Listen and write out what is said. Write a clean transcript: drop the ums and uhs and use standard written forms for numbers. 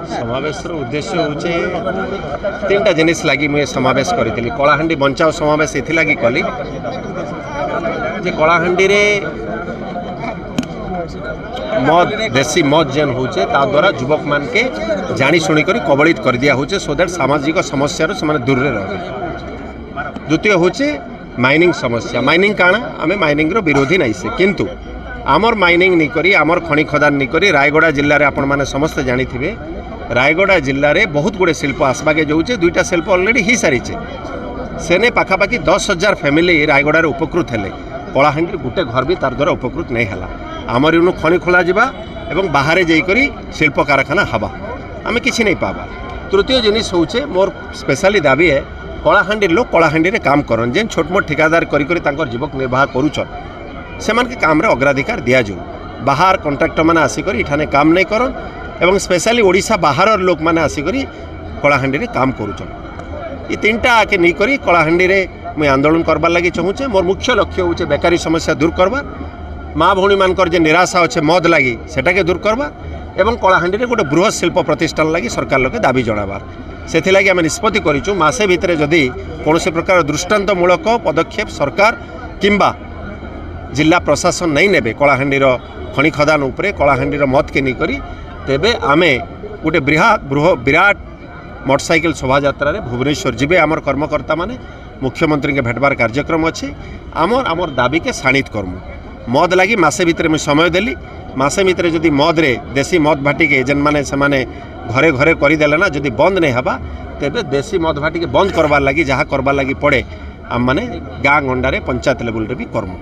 समावेशर उद्देश्य हूँ तीन टा जिनिस लगी मुझे समावेश करी कलाहांडी बंचाओ समावेश इथिलागी कली जे कलाहांडी रे मद देसी मद जेन होचे ता द्वारा युवक मान के जानी शुणी करी कबलित कर दिया होचे सो दैट सामाजिक समस्या से दूर रहे। द्वितीय होचे माइनिंग समस्या माइनिंग काना आमे माइनिंग रो विरोधी नहीं से किंतु आमर माइनिंग नहीं करी आमर खनि खदान नहीं करी रायगड़ा जिले में आपण मैंने समस्त जानी थे रायगड़ा जिले में बहुत गुड़े शिल्प आसबाके जाऊे दुईटा शिल्प अलरेडी हो सारी सेने पाखापाखि 10,000 फैमिली रायगड़ा उपकृत हेले कलाहांडी गोटे घर भी तार द्वारा उपकृत नहीं है आमर इनु खनि खोल जा बाहर जाकर शिल्प कारखाना हवा आम कि नहीं पावा। तृतीय जिनिस होचे मोर स्पेशली दाबी है कलाहांडी लोग कलाहांडी रे काम करन जेन छोट मोट ठिकादार करी जीवक निर्वाह करुचन से काम रे अग्राधिकार दिया जाऊ बाहर कॉन्ट्रैक्टर मैंने आसिक इठाने काम नहीं करन एवं स्पेशली ओडिशा बाहर लोक मैंने आसिक कलाहांडी रे काम करुचन ये तीन टा आके नहीं करी कलाहांडी रे मुझे आंदोलन करबार लगी चाहूचे मोर मुख्य लक्ष्य होचे बेकारी समस्या दूर करवा माँ भौणी मानकर जे निराशा अच्छे मद लगी सेटाके दूर करवा एवं कलाहांडी रे गोटे बृहत शिल्प प्रतिष्ठान लगी सरकार लोके दाबी जनाबार से लगी आम निष्पत्ति करूँ मासे भितर जदि कौन प्रकार दृष्टांतमूलक पदक्षेप सरकार किंबा जिला प्रशासन नहीं नेबे कलाहांडी खनि खदान उपरे कलाहांडी मत के नहीं करी तेबे आमे गोटे विराट मोटरसाइकिल शोभा यात्रा रे भुवनेश्वर जीवे आमर कर्मकर्ता माने मुख्यमंत्री के भेटबार कार्यक्रम अच्छे आमर दाबी के शाणित करमु मद लगी मासे भितर मुझे समय देली मासे भितर जदि मद रे देसी मद भाटी के जेन माने से माने घरे घरे करदेले ना जदि बंद नहीं हवा तेबे देसी मद भाटी के बंद करवार लगी जहाँ करवार लगी पड़े आम माने गाँ गंडारे पंचायत लेवल रे भी करमु।